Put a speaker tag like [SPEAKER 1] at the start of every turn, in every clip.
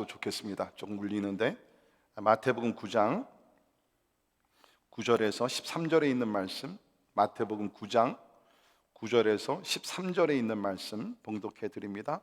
[SPEAKER 1] 좋겠습니다. 조금 울리는데 마태복음 9장 9절에서 13절에 있는 말씀, 마태복음 9장 9절에서 13절에 있는 말씀 봉독해 드립니다.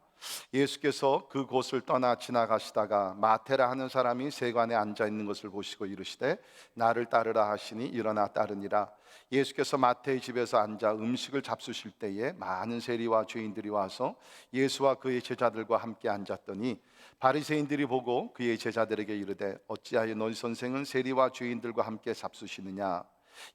[SPEAKER 1] 예수께서 그곳을 떠나 지나가시다가 마태라 하는 사람이 세관에 앉아 있는 것을 보시고 이르시되 나를 따르라 하시니 일어나 따르니라. 예수께서 마태의 집에서 앉아 음식을 잡수실 때에 많은 세리와 죄인들이 와서 예수와 그의 제자들과 함께 앉았더니 바리새인들이 보고 그의 제자들에게 이르되 어찌하여 너희 선생은 세리와 죄인들과 함께 잡수시느냐.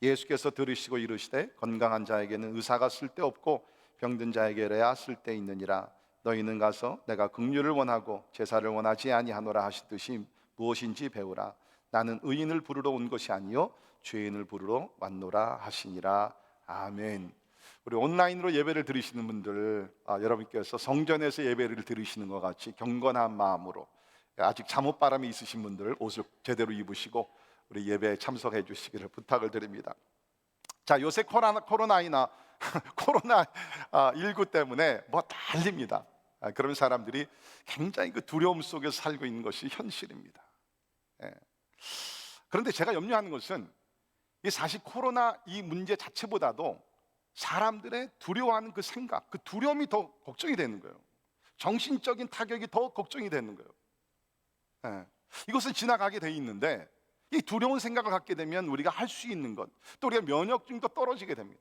[SPEAKER 1] 예수께서 들으시고 이르시되 건강한 자에게는 의사가 쓸데없고 병든 자에게야 쓸데있느니라. 너희는 가서 내가 긍휼을 원하고 제사를 원하지 아니하노라 하시듯이 무엇인지 배우라. 나는 의인을 부르러 온 것이 아니요 죄인을 부르러 왔노라 하시니라. 아멘. 우리 온라인으로 예배를 드리시는 분들, 여러분께서 성전에서 예배를 드리시는 것 같이 경건한 마음으로, 아직 잠옷바람이 있으신 분들 옷을 제대로 입으시고 우리 예배에 참석해 주시기를 부탁을 드립니다. 자, 요새 코로나이나 코로나19 때문에 뭐 난립니다. 그런 사람들이 굉장히 그 두려움 속에서 살고 있는 것이 현실입니다. 그런데 제가 염려하는 것은 이 사실 코로나 이 문제 자체보다도 사람들의 두려워하는 그 생각, 그 두려움이 더 걱정이 되는 거예요. 정신적인 타격이 더 걱정이 되는 거예요. 이것은 지나가게 돼 있는데 이 두려운 생각을 갖게 되면 우리가 할 수 있는 것, 또 우리가 면역력도 떨어지게 됩니다.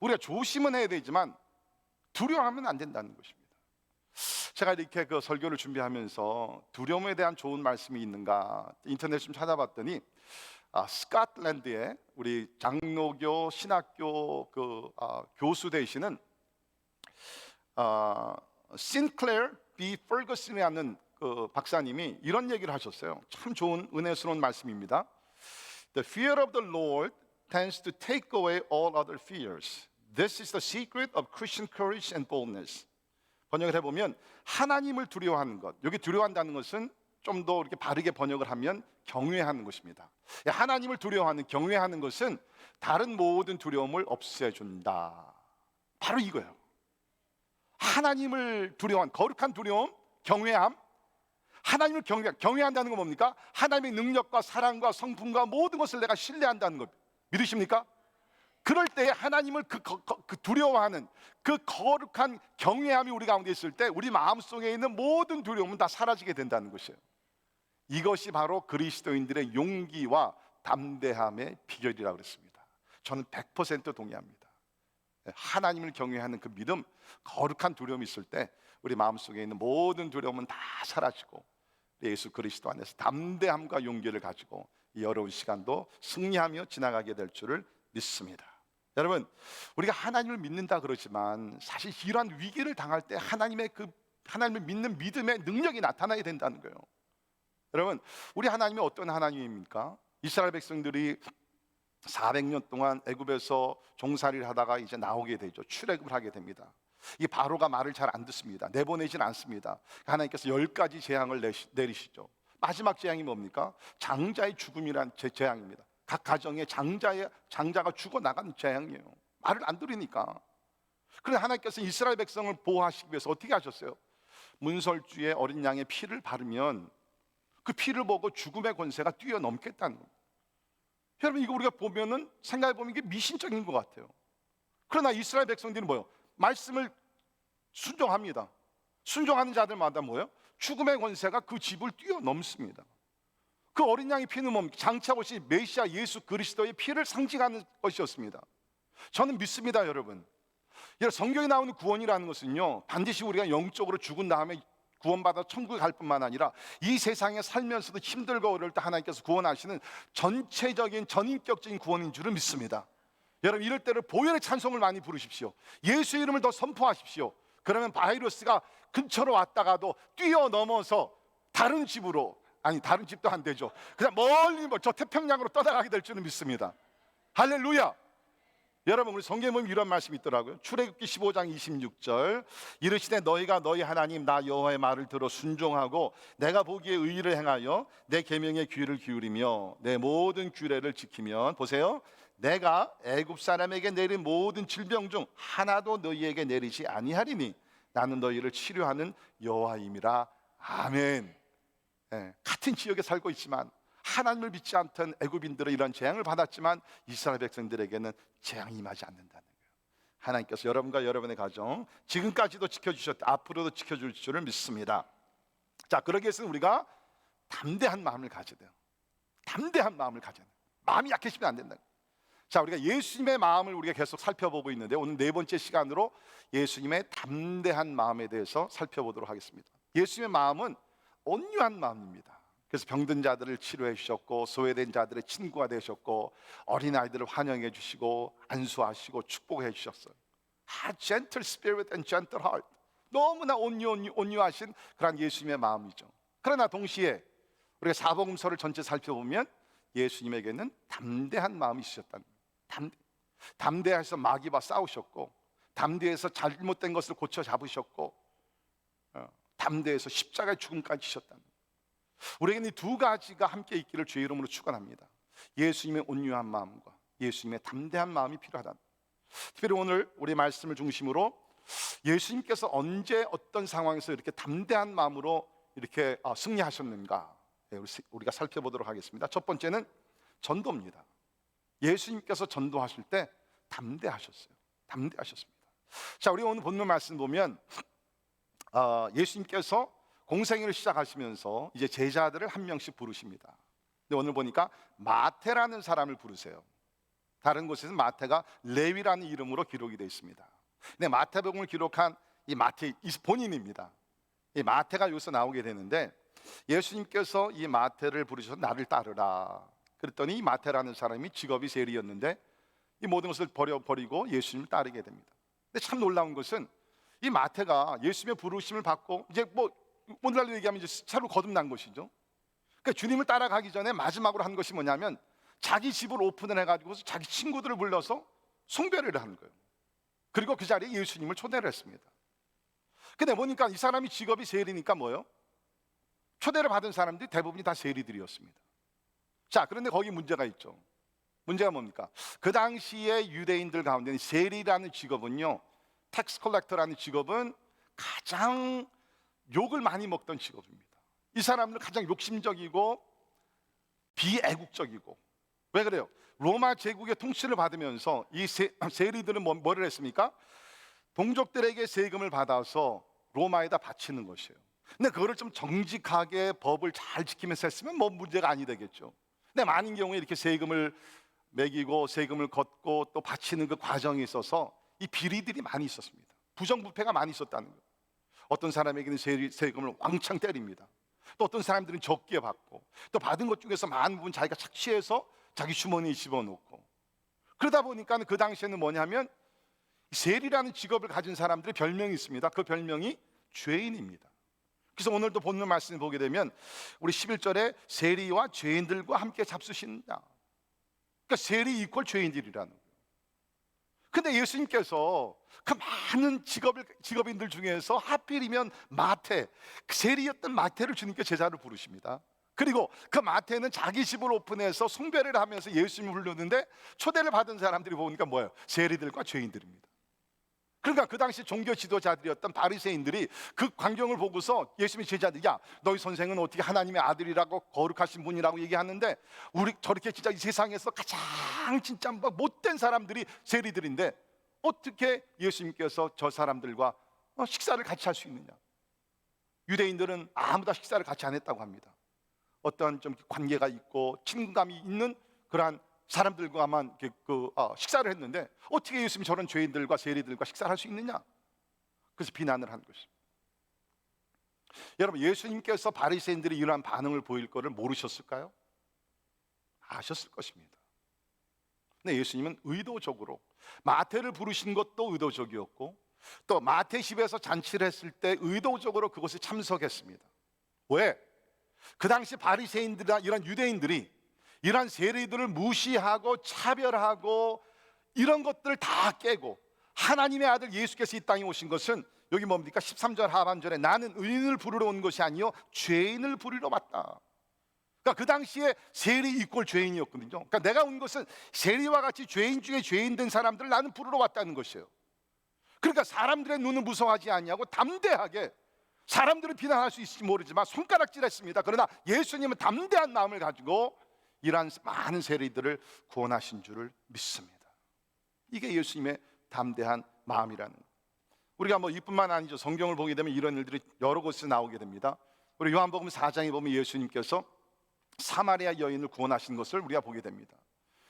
[SPEAKER 1] 우리가 조심은 해야 되지만 두려워하면 안 된다는 것입니다. 제가 이렇게 그 설교를 준비하면서 두려움에 대한 좋은 말씀이 있는가 인터넷 좀 찾아봤더니 스코틀랜드의 우리 장로교 신학교 교수 되시는 신클레어 B 퍼거슨이라는 그 박사님이 이런 얘기를 하셨어요. 참 좋은 은혜스러운 말씀입니다. The fear of the Lord tends to take away all other fears. This is the secret of Christian courage and boldness. 번역을 해보면 하나님을 두려워하는 것. 여기 두려워한다는 것은 좀 더 이렇게 바르게 번역을 하면 경외하는 것입니다. 하나님을 두려워하는, 경외하는 것은 다른 모든 두려움을 없애준다. 바로 이거예요. 하나님을 두려워한 거룩한 두려움, 경외함. 하나님을 경외한다는 건 뭡니까? 하나님의 능력과 사랑과 성품과 모든 것을 내가 신뢰한다는 것. 믿으십니까? 그럴 때 하나님을 그 두려워하는 그 거룩한 경외함이 우리 가운데 있을 때 우리 마음속에 있는 모든 두려움은 다 사라지게 된다는 것이에요. 이것이 바로 그리스도인들의 용기와 담대함의 비결이라고 그랬습니다. 저는 100% 동의합니다. 하나님을 경외하는 그 믿음, 거룩한 두려움이 있을 때 우리 마음속에 있는 모든 두려움은 다 사라지고 예수 그리스도 안에서 담대함과 용기를 가지고 이 어려운 시간도 승리하며 지나가게 될 줄을 믿습니다. 여러분, 우리가 하나님을 믿는다 그러지만 사실 이러한 위기를 당할 때 하나님을 믿는 믿음의 능력이 나타나야 된다는 거예요. 여러분, 우리 하나님이 어떤 하나님입니까? 이스라엘 백성들이 400년 동안 애굽에서 종살이를 하다가 이제 나오게 되죠. 출애굽을 하게 됩니다. 이 바로가 말을 잘 안 듣습니다. 내보내진 않습니다. 하나님께서 10가지 재앙을 내리시죠. 마지막 재앙이 뭡니까? 장자의 죽음이란 재앙입니다. 각 가정에 장자가 죽어나가는 재앙이에요. 말을 안 들으니까. 그런데 하나님께서 이스라엘 백성을 보호하시기 위해서 어떻게 하셨어요? 문설주에 어린 양의 피를 바르면 그 피를 보고 죽음의 권세가 뛰어넘겠다는 거예요. 여러분, 이거 우리가 보면은 생각해보면 이게 미신적인 것 같아요. 그러나 이스라엘 백성들은 뭐예요? 말씀을 순종합니다. 순종하는 자들마다 뭐예요? 죽음의 권세가 그 집을 뛰어넘습니다. 그 어린 양의 피는 뭡니까? 장차 오실 메시아 예수 그리스도의 피를 상징하는 것이었습니다. 저는 믿습니다, 여러분. 성경에 나오는 구원이라는 것은요, 반드시 우리가 영적으로 죽은 다음에 구원받아 천국에 갈 뿐만 아니라 이 세상에 살면서도 힘들고 어려울 때 하나님께서 구원하시는 전체적인 전인격적인 구원인 줄을 믿습니다. 여러분, 이럴 때를 보혈의 찬송을 많이 부르십시오. 예수의 이름을 더 선포하십시오. 그러면 바이러스가 근처로 왔다가도 뛰어넘어서 다른 집으로, 아니 다른 집도 안 되죠. 그냥 멀리 저 태평양으로 떠나가게 될 줄은 믿습니다. 할렐루야. 여러분, 우리 성경에 보면 이런 말씀이 있더라고요. 출애굽기 15장 26절 이르시되 너희가 너희 하나님 나 여호와의 말을 들어 순종하고 내가 보기에 의를 행하여 내 계명에 귀를 기울이며 내 모든 규례를 지키면, 보세요, 내가 애굽 사람에게 내린 모든 질병 중 하나도 너희에게 내리지 아니하리니 나는 너희를 치료하는 여호와임이라. 아멘. 같은 지역에 살고 있지만 하나님을 믿지 않던 애굽인들은 이런 재앙을 받았지만 이스라엘 백성들에게는 재앙이 임하지 않는다는 거예요. 하나님께서 여러분과 여러분의 가정 지금까지도 지켜주셨다, 앞으로도 지켜줄 줄을 믿습니다. 자, 그러기 위해서는 우리가 담대한 마음을 가져야 돼요. 담대한 마음을 가져야 돼요. 마음이 약해지면 안 된다. 자, 우리가 예수님의 마음을 우리가 계속 살펴보고 있는데 오늘 네 번째 시간으로 예수님의 담대한 마음에 대해서 살펴보도록 하겠습니다. 예수님의 마음은 온유한 마음입니다. 그래서 병든 자들을 치료해 주셨고, 소외된 자들의 친구가 되셨고, 어린아이들을 환영해 주시고, 안수하시고 축복해 주셨어요. gentle spirit and gentle heart. 너무나 온유하신 그런 예수님의 마음이죠. 그러나 동시에 우리가 사복음서를 전체 살펴보면 예수님에게는 담대한 마음이 있으셨다는 거예요. 담대해서 마귀와 싸우셨고, 담대해서 잘못된 것을 고쳐 잡으셨고, 담대해서 십자가의 죽음까지 지셨다는 거예요. 우리에게는 이 두 가지가 함께 있기를 주의 이름으로 축원합니다. 예수님의 온유한 마음과 예수님의 담대한 마음이 필요하다. 특별히 오늘 우리 말씀을 중심으로 예수님께서 언제 어떤 상황에서 이렇게 담대한 마음으로 이렇게 승리하셨는가 우리가 살펴보도록 하겠습니다. 첫 번째는 전도입니다. 예수님께서 전도하실 때 담대하셨어요. 담대하셨습니다. 자, 우리 오늘 본문 말씀 보면 예수님께서 공생애를 시작하시면서 이제 제자들을 한 명씩 부르십니다. 근데 오늘 보니까 마태라는 사람을 부르세요. 다른 곳에서는 마태가 레위라는 이름으로 기록이 되어 있습니다. 근데 마태복음을 기록한 이 마태 본인입니다. 이 마태가 여기서 나오게 되는데 예수님께서 이 마태를 부르셔서 나를 따르라. 그랬더니 이 마태라는 사람이 직업이 세리였는데 이 모든 것을 버리고 예수님을 따르게 됩니다. 근데 참 놀라운 것은 이 마태가 예수님의 부르심을 받고 이제 오늘날로 얘기하면 이제 새로 거듭난 것이죠. 그러니까 주님을 따라가기 전에 마지막으로 한 것이 뭐냐면 자기 집을 오픈을 해가지고 자기 친구들을 불러서 숭배를 하는 거예요. 그리고 그 자리에 예수님을 초대를 했습니다. 근데 보니까 이 사람이 직업이 세리니까 뭐예요? 초대를 받은 사람들이 대부분이 다 세리들이었습니다. 자, 그런데 거기 문제가 있죠. 문제가 뭡니까? 그 당시에 유대인들 가운데 세리라는 직업은요, 텍스 컬렉터라는 직업은 가장 욕을 많이 먹던 직업입니다. 이 사람들은 가장 욕심적이고 비애국적이고. 왜 그래요? 로마 제국의 통치를 받으면서 이 세리들은 뭐를 했습니까? 동족들에게 세금을 받아서 로마에다 바치는 것이에요. 근데 그거를 좀 정직하게 법을 잘 지키면서 했으면 뭐 문제가 아니 되겠죠. 근데 많은 경우에 이렇게 세금을 매기고 세금을 걷고 또 바치는 그 과정에 있어서 이 비리들이 많이 있었습니다. 부정부패가 많이 있었다는 거예요. 어떤 사람에게는 세금을 왕창 때립니다. 또 어떤 사람들은 적게 받고, 또 받은 것 중에서 많은 부분 자기가 착취해서 자기 주머니에 집어넣고. 그러다 보니까 그 당시에는 뭐냐면 세리라는 직업을 가진 사람들의 별명이 있습니다. 그 별명이 죄인입니다. 그래서 오늘도 본문 말씀을 보게 되면 우리 11절에 세리와 죄인들과 함께 잡수신다. 그러니까 세리 이퀄 죄인들이라는 거예요. 근데 예수님께서 그 많은 직업인들 중에서 하필이면 마태, 세리였던 마태를 주님께 제자로 부르십니다. 그리고 그 마태는 자기 집을 오픈해서 숭배를 하면서 예수님을 부르는데 초대를 받은 사람들이 보니까 뭐예요? 세리들과 죄인들입니다. 그러니까 그 당시 종교 지도자들이었던 바리새인들이 그 광경을 보고서 예수님의 제자들, 야, 너희 선생은 어떻게 하나님의 아들이라고 거룩하신 분이라고 얘기하는데 우리 저렇게 진짜 이 세상에서 가장 진짜 못된 사람들이 세리들인데 어떻게 예수님께서 저 사람들과 식사를 같이 할 수 있느냐? 유대인들은 아무나 식사를 같이 안 했다고 합니다. 어떤 좀 관계가 있고 친감이 있는 그러한 사람들과만 식사를 했는데 어떻게 예수님이 저런 죄인들과 세리들과 식사를 할 수 있느냐? 그래서 비난을 한 것입니다. 여러분, 예수님께서 바리새인들이 이러한 반응을 보일 것을 모르셨을까요? 아셨을 것입니다. 근데 예수님은 의도적으로 마태를 부르신 것도 의도적이었고 또 마태 집에서 잔치를 했을 때 의도적으로 그것에 참석했습니다. 왜? 그 당시 바리새인들이나 이런 유대인들이 이러한 세리들을 무시하고 차별하고 이런 것들을 다 깨고 하나님의 아들 예수께서 이 땅에 오신 것은 여기 뭡니까? 13절 하반절에 나는 의인을 부르러 온 것이 아니요 죄인을 부르러 왔다. 그러니까 그 당시에 세리 이꼴 죄인이었거든요. 그러니까 내가 온 것은 세리와 같이 죄인 중에 죄인 된 사람들을 나는 부르러 왔다는 것이에요. 그러니까 사람들의 눈은 무서워하지 않냐고 담대하게 사람들은 비난할 수 있을지 모르지만 손가락질했습니다. 그러나 예수님은 담대한 마음을 가지고 이러한 많은 세리들을 구원하신 줄을 믿습니다. 이게 예수님의 담대한 마음이라는 거예요. 우리가 뭐 이뿐만 아니죠. 성경을 보게 되면 이런 일들이 여러 곳에서 나오게 됩니다. 우리 요한복음 4장에 보면 예수님께서 사마리아 여인을 구원하신 것을 우리가 보게 됩니다.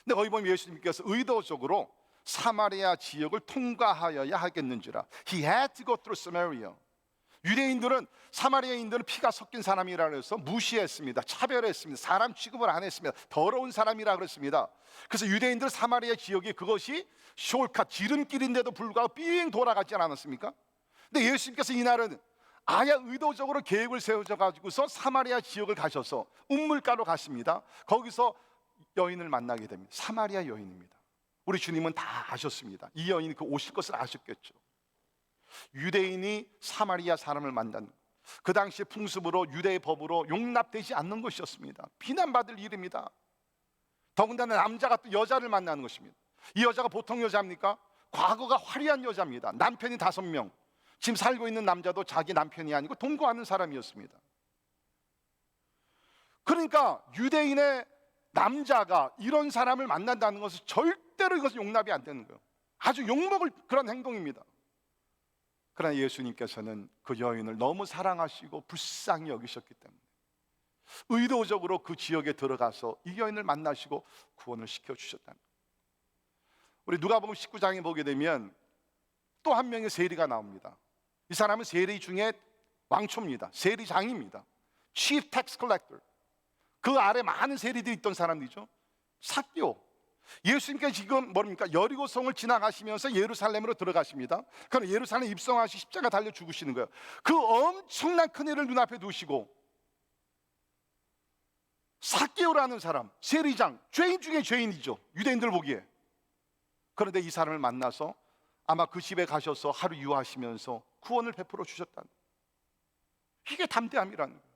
[SPEAKER 1] 근데 거기 보면 예수님께서 의도적으로 사마리아 지역을 통과하여야 하겠는지라, He had to go through Samaria. 유대인들은, 사마리아인들은 피가 섞인 사람이라 해서 무시했습니다. 차별했습니다. 사람 취급을 안 했습니다. 더러운 사람이라 그랬습니다. 그래서 유대인들 사마리아 지역이 그것이 숄카, 지름길인데도 불구하고 삥 돌아가지 않았습니까? 근데 예수님께서 이날은 아예 의도적으로 계획을 세우셔 가지고서 사마리아 지역을 가셔서 우물가로 가십니다. 거기서 여인을 만나게 됩니다. 사마리아 여인입니다. 우리 주님은 다 아셨습니다. 이 여인이 그 오실 것을 아셨겠죠. 유대인이 사마리아 사람을 만난, 그 당시의 풍습으로, 유대의 법으로 용납되지 않는 것이었습니다. 비난받을 일입니다. 더군다나 남자가 또 여자를 만나는 것입니다. 이 여자가 보통 여자입니까? 과거가 화려한 여자입니다. 남편이 5명, 지금 살고 있는 남자도 자기 남편이 아니고 동거하는 사람이었습니다. 그러니까 유대인의 남자가 이런 사람을 만난다는 것은 절대로 이것은 용납이 안 되는 거예요. 아주 욕먹을 그런 행동입니다. 그러나 예수님께서는 그 여인을 너무 사랑하시고 불쌍히 여기셨기 때문에 의도적으로 그 지역에 들어가서 이 여인을 만나시고 구원을 시켜주셨다는 거예요. 우리 누가복음 19장에 보게 되면 또 한 명의 세리가 나옵니다. 이 사람은 세리 중에 왕초입니다. 세리장입니다. Chief Tax Collector. 그 아래 많은 세리들이 있던 사람이죠. 삭개오. 예수님께서 지금 뭡니까? 여리고성을 지나가시면서 예루살렘으로 들어가십니다. 그럼 예루살렘 입성하시 십자가 달려 죽으시는 거예요. 그 엄청난 큰 일을 눈앞에 두시고 삭개오라는 사람, 세리장, 죄인 중에 죄인이죠. 유대인들 보기에. 그런데 이 사람을 만나서 아마 그 집에 가셔서 하루 유하시면서 구원을 베풀어 주셨다는 거예요. 이게 담대함이라는 거예요.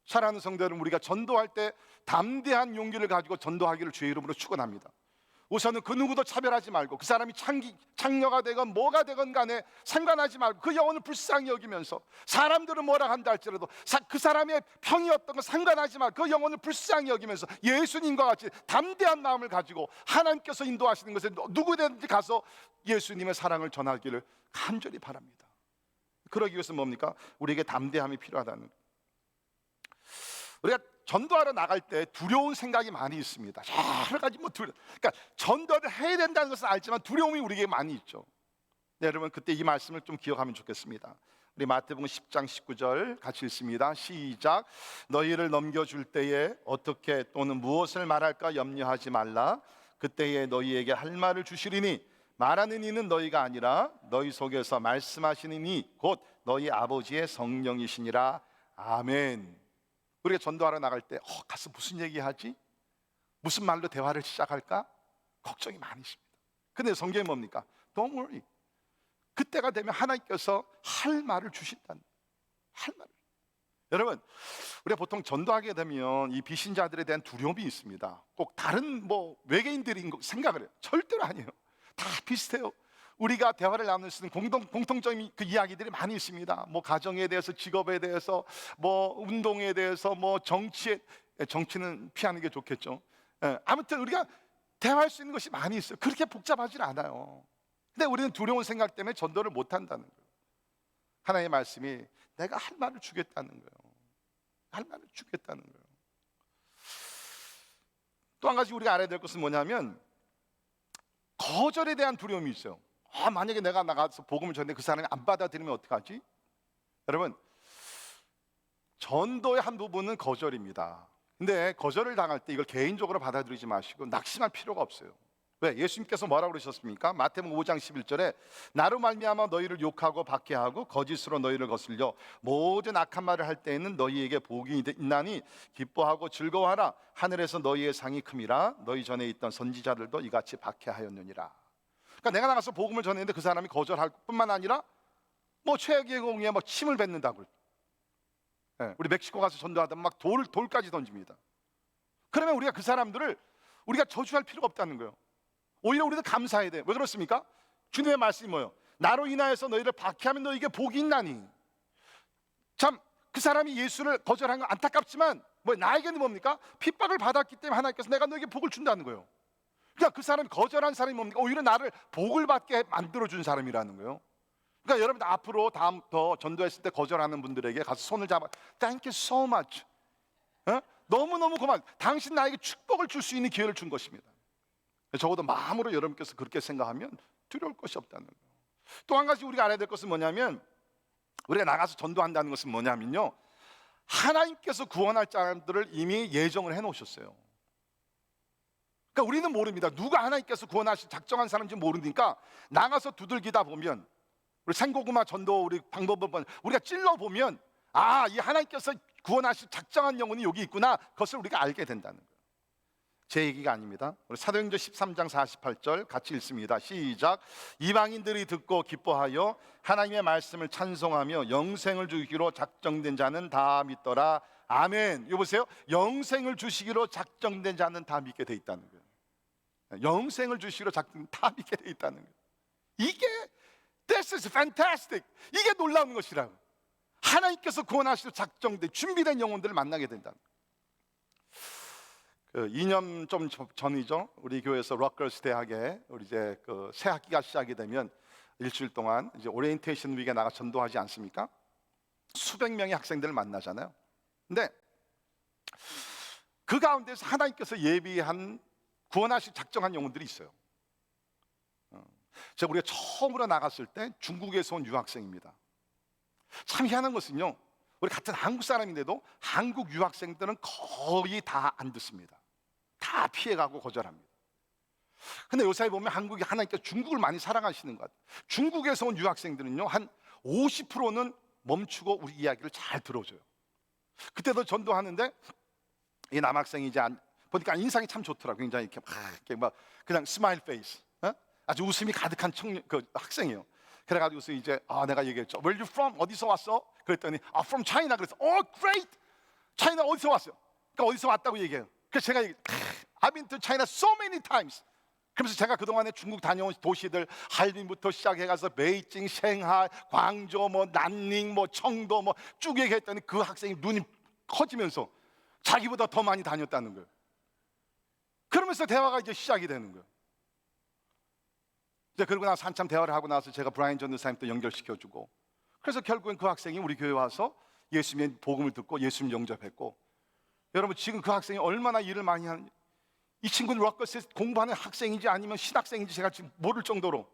[SPEAKER 1] 사랑하는 성도 여러분, 우리가 전도할 때 담대한 용기를 가지고 전도하기를 주의 이름으로 축원합니다. 우선은 그 누구도 차별하지 말고, 그 사람이 창녀가 되건 뭐가 되건 간에 상관하지 말고 그 영혼을 불쌍히 여기면서, 사람들은 뭐라 한다 할지라도 그 사람의 평이 어떤 건 상관하지 말고 그 영혼을 불쌍히 여기면서 예수님과 같이 담대한 마음을 가지고 하나님께서 인도하시는 것에 누구든지 가서 예수님의 사랑을 전하기를 간절히 바랍니다. 그러기 위해서 뭡니까? 우리에게 담대함이 필요하다는 거예요. 우리가 전도하러 나갈 때 두려운 생각이 많이 있습니다. 여러 가지 그러니까 전도를 해야 된다는 것은 알지만 두려움이 우리에게 많이 있죠. 네, 여러분 그때 이 말씀을 좀 기억하면 좋겠습니다. 우리 마태복음 10장 19절 같이 읽습니다. 시작. 너희를 넘겨줄 때에 어떻게 또는 무엇을 말할까 염려하지 말라. 그때에 너희에게 할 말을 주시리니 말하는 이는 너희가 아니라 너희 속에서 말씀하시는 이 곧 너희 아버지의 성령이시니라. 아멘. 우리가 전도하러 나갈 때 가서 무슨 얘기하지? 무슨 말로 대화를 시작할까? 걱정이 많으십니다. 근데 성경이 뭡니까? Don't worry. 그때가 되면 하나님께서 할 말을 주신다는, 할 말을. 여러분, 우리가 보통 전도하게 되면 이 비신자들에 대한 두려움이 있습니다. 꼭 다른 외계인들인 생각을 해요. 절대로 아니에요. 다 비슷해요. 우리가 대화를 나눌 수 있는 공통적인 그 이야기들이 많이 있습니다. 가정에 대해서, 직업에 대해서, 운동에 대해서, 정치는 피하는 게 좋겠죠. 아무튼 우리가 대화할 수 있는 것이 많이 있어요. 그렇게 복잡하진 않아요. 근데 우리는 두려운 생각 때문에 전도를 못 한다는 거예요. 하나님의 말씀이 내가 할 말을 주겠다는 거예요. 할 말을 주겠다는 거예요. 또 한 가지 우리가 알아야 될 것은 뭐냐면 거절에 대한 두려움이 있어요. 만약에 내가 나가서 복음을 전했는데 그 사람이 안 받아들이면 어떡하지? 여러분, 전도의 한 부분은 거절입니다. 근데 거절을 당할 때 이걸 개인적으로 받아들이지 마시고 낙심할 필요가 없어요. 왜? 예수님께서 뭐라고 그러셨습니까? 마태복음 5장 11절에 나로 말미암아 너희를 욕하고 박해하고 거짓으로 너희를 거슬려 모든 악한 말을 할 때에는 너희에게 복이 있나니 기뻐하고 즐거워하라. 하늘에서 너희의 상이 큼이라. 너희 전에 있던 선지자들도 이같이 박해하였느니라. 그러니까 내가 나가서 복음을 전했는데 그 사람이 거절할 뿐만 아니라 최악의 경우에 침을 뱉는다고. 우리 멕시코 가서 전도하다 돌까지 던집니다. 그러면 우리가 그 사람들을 우리가 저주할 필요가 없다는 거예요. 오히려 우리도 감사해야 돼요. 왜 그렇습니까? 주님의 말씀이 뭐예요? 나로 인하여서 너희를 박해하면 너희에게 복이 있나니. 참 그 사람이 예수를 거절한 건 안타깝지만 나에게는 뭡니까? 핍박을 받았기 때문에 하나님께서 내가 너에게 복을 준다는 거예요. 그러니까 그 사람이 거절한 사람이 뭡니까? 오히려 나를 복을 받게 만들어준 사람이라는 거예요. 그러니까 여러분들 앞으로 다음부터 전도했을 때 거절하는 분들에게 가서 손을 잡아 Thank you so much. 너무너무 고마워. 당신 나에게 축복을 줄 수 있는 기회를 준 것입니다. 적어도 마음으로 여러분께서 그렇게 생각하면 두려울 것이 없다는 거예요. 또 한 가지 우리가 알아야 될 것은 뭐냐면, 우리가 나가서 전도한다는 것은 뭐냐면요, 하나님께서 구원할 사람들을 이미 예정을 해놓으셨어요. 그러니까 우리는 모릅니다. 누가 하나님께서 구원하실 작정한 사람인지 모르니까 나가서 두들기다 보면, 우리 생고구마 전도 우리 방법을 우리가 찔러 보면 이 하나님께서 구원하실 작정한 영혼이 여기 있구나, 그것을 우리가 알게 된다는 거예요. 제 얘기가 아닙니다. 우리 사도행전 13장 48절 같이 읽습니다. 시작. 이방인들이 듣고 기뻐하여 하나님의 말씀을 찬송하며 영생을 주기로 작정된 자는 다 믿더라. 아멘. 이거 보세요. 영생을 주시기로 작정된 자는 다 믿게 돼 있다는 거예요. 영생을 주시기로 작정된 다 믿게 돼 있다는 거예요. 이게 This is fantastic. 이게 놀라운 것이라고. 하나님께서 구원하시기로 작정된 준비된 영혼들을 만나게 된다. 2년 좀 전이죠. 우리 교회에서 럭걸스 대학에 우리 이제 새 학기가 시작이 되면 일주일 동안 이제 오리엔테이션 위기에 나가 전도하지 않습니까? 수백 명의 학생들을 만나잖아요. 근데 그 가운데서 하나님께서 예비한 구원하실 작정한 영혼들이 있어요. 제가 우리가 처음으로 나갔을 때 중국에서 온 유학생입니다. 참 희한한 것은요, 우리 같은 한국 사람인데도 한국 유학생들은 거의 다 안 듣습니다. 다 피해가고 거절합니다. 근데 요새 보면 한국이 하나님께서 중국을 많이 사랑하시는 것 같아요. 중국에서 온 유학생들은요, 한 50%는 멈추고 우리 이야기를 잘 들어줘요. 그때도 전도하는데 이 남학생이 이제 보니까 인상이 참 좋더라고요. 굉장히 이렇게 막 그냥 스마일 페이스, 아주 웃음이 가득한 학생이에요. 그래가지고서 이제 내가 얘기했죠. Where are you from? 어디서 왔어? 그랬더니 from China. 그래서 great. China 어디서 왔어요? 그러니까 어디서 왔다고 얘기해요. 그래서 제가 I've been to China so many times. 그러면서 제가 그동안에 중국 다녀온 도시들 할빈부터 시작해가서 베이징, 샹하이, 광저우, 난닝, 청도 쭉 얘기했더니 그 학생이 눈이 커지면서 자기보다 더 많이 다녔다는 거예요. 그러면서 대화가 이제 시작이 되는 거예요. 이제 그러고 나서 한참 대화를 하고 나서 제가 브라이언 전도사님 또 연결시켜주고, 그래서 결국엔 그 학생이 우리 교회 와서 예수님의 복음을 듣고 예수님 영접했고, 여러분 지금 그 학생이 얼마나 일을 많이 하는지, 이 친구는 럭커스에 공부하는 학생인지 아니면 신학생인지 제가 지금 모를 정도로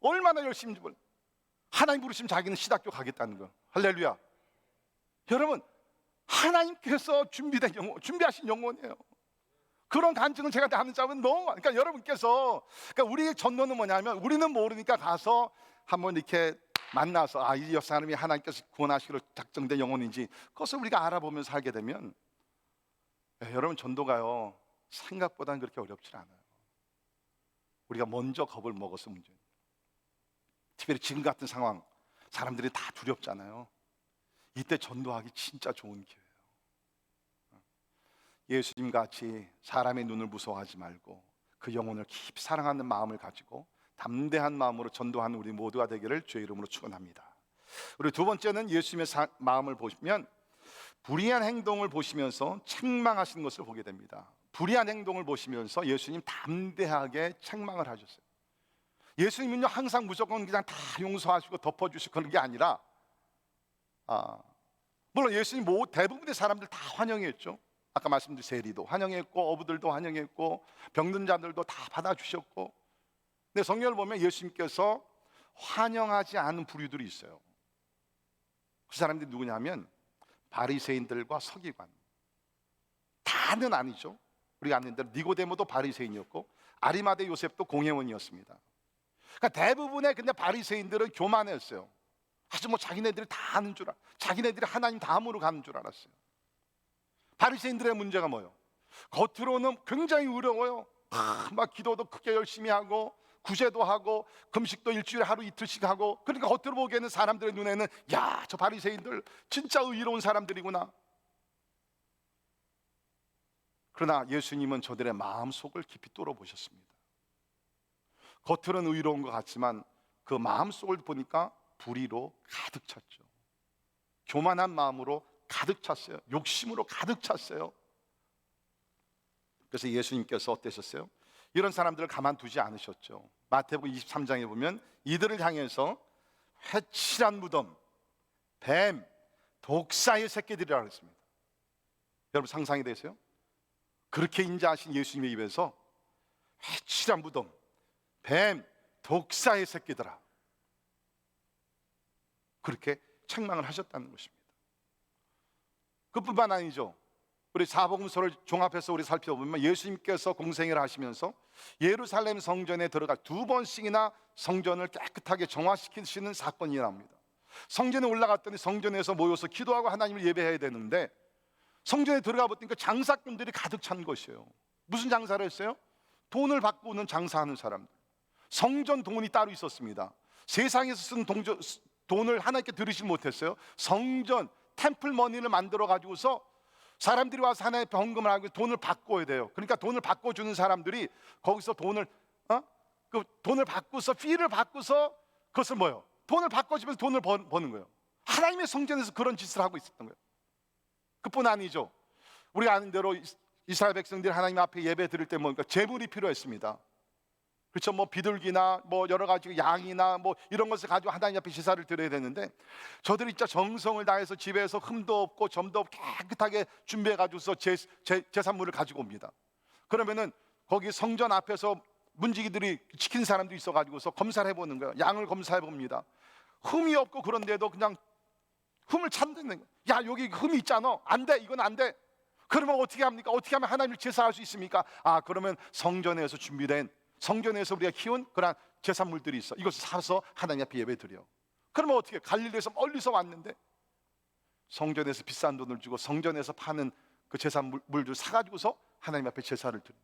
[SPEAKER 1] 얼마나 열심히 하나님 부르시면 자기는 신학교 가겠다는 거예요. 할렐루야. 여러분 하나님께서 준비하신 영혼이에요. 그런 간증을 제가 하는 자면 너무 그러니까 여러분께서 우리의 전도는 뭐냐면, 우리는 모르니까 가서 한번 이렇게 만나서 이 사람이 하나님께서 구원하시기로 작정된 영혼인지 그것을 우리가 알아보면서 살게 되면, 여러분 전도가요 생각보다는 그렇게 어렵지 않아요. 우리가 먼저 겁을 먹어서 문제예요. 특별히 지금 같은 상황 사람들이 다 두렵잖아요. 이때 전도하기 진짜 좋은 기회예요. 예수님 같이 사람의 눈을 무서워하지 말고 그 영혼을 깊이 사랑하는 마음을 가지고 담대한 마음으로 전도하는 우리 모두가 되기를 주의 이름으로 축원합니다. 우리 두 번째는 예수님의 마음을 보시면 불의한 행동을 보시면서 책망하시는 것을 보게 됩니다. 불의한 행동을 보시면서 예수님 담대하게 책망을 하셨어요. 예수님은요 항상 무조건 그냥 다 용서하시고 덮어주시고 그런 게 아니라, 물론 예수님 대부분의 사람들 다 환영했죠. 아까 말씀드린 세리도 환영했고 어부들도 환영했고 병든 자들도 다 받아주셨고, 근데 성경을 보면 예수님께서 환영하지 않은 부류들이 있어요. 그 사람들이 누구냐면 바리새인들과 서기관. 다는 아니죠. 우리가 아는 대로 니고데모도 바리새인이었고 아리마대 요셉도 공회원이었습니다. 그러니까 대부분의 근데 바리새인들은 교만했어요. 아주 자기네들이 다 아는 줄 자기네들이 하나님 다음으로 가는 줄 알았어요. 바리새인들의 문제가 뭐예요? 겉으로는 굉장히 의로워요. 막 기도도 크게 열심히 하고 구제도 하고 금식도 일주일에 하루 이틀씩 하고, 그러니까 겉으로 보기에는 사람들의 눈에는 저 바리새인들 진짜 의로운 사람들이구나. 그러나 예수님은 저들의 마음속을 깊이 뚫어보셨습니다. 겉으로는 의로운 것 같지만 그 마음속을 보니까 불의로 가득 찼죠. 교만한 마음으로 가득 찼어요. 욕심으로 가득 찼어요. 그래서 예수님께서 어떠셨어요? 이런 사람들을 가만두지 않으셨죠. 마태복음 23장에 보면 이들을 향해서 회칠한 무덤, 뱀, 독사의 새끼들이라고 했습니다. 여러분 상상이 되세요? 그렇게 인자하신 예수님의 입에서 회칠한 무덤, 뱀, 독사의 새끼들아, 그렇게 책망을 하셨다는 것입니다. 그뿐만 아니죠. 우리 사복음서를 종합해서 우리 살펴보면 예수님께서 공생애를 하시면서 예루살렘 성전에 들어가 2번씩이나 성전을 깨끗하게 정화시키시는 사건이 일어납니다. 성전에 올라갔더니 성전에서 모여서 기도하고 하나님을 예배해야 되는데 성전에 들어가 보니까 장사꾼들이 가득 찬 것이에요. 무슨 장사를 했어요? 돈을 받고 오는 장사하는 사람들. 성전 돈이 따로 있었습니다. 세상에서 쓴 돈을 하나님께 드리지 못했어요. 성전 템플 머니를 만들어 가지고서 사람들이 와서 하나님의 헌금을 하고 돈을 바꿔야 돼요. 그러니까 돈을 바꿔주는 사람들이 거기서 돈을 돈을 바꾸서 피를 바꾸서 그것을 뭐예요? 돈을 바꿔주면서 돈을 버는 거예요. 하나님의 성전에서 그런 짓을 하고 있었던 거예요. 그뿐 아니죠. 우리가 아는 대로 이스라엘 백성들이 하나님 앞에 예배 드릴 때 뭐니까 제물이 필요했습니다. 그렇죠. 뭐 비둘기나 뭐 여러 가지 양이나 뭐 이런 것을 가지고 하나님 앞에 제사를 드려야 되는데 저들이 진짜 정성을 다해서 집에서 흠도 없고 점도 없고 깨끗하게 준비해 가지고서 제산물을 가지고 옵니다. 그러면은 거기 성전 앞에서 문지기들이 지킨 사람도 있어 가지고서 검사를 해보는 거예요. 양을 검사해 봅니다. 흠이 없고 그런데도 그냥 흠을 찾는 거예요. 야, 여기 흠이 있잖아. 안 돼, 이건 안 돼. 그러면 어떻게 합니까? 어떻게 하면 하나님을 제사할 수 있습니까? 그러면 성전에서 준비된, 성전에서 우리가 키운 그런 제산물들이 있어. 이것을 사서 하나님 앞에 예배 드려. 그러면 어떻게? 갈릴리에서 멀리서 왔는데 성전에서 비싼 돈을 주고 성전에서 파는 그 제산물들 사가지고서 하나님 앞에 제사를 드려.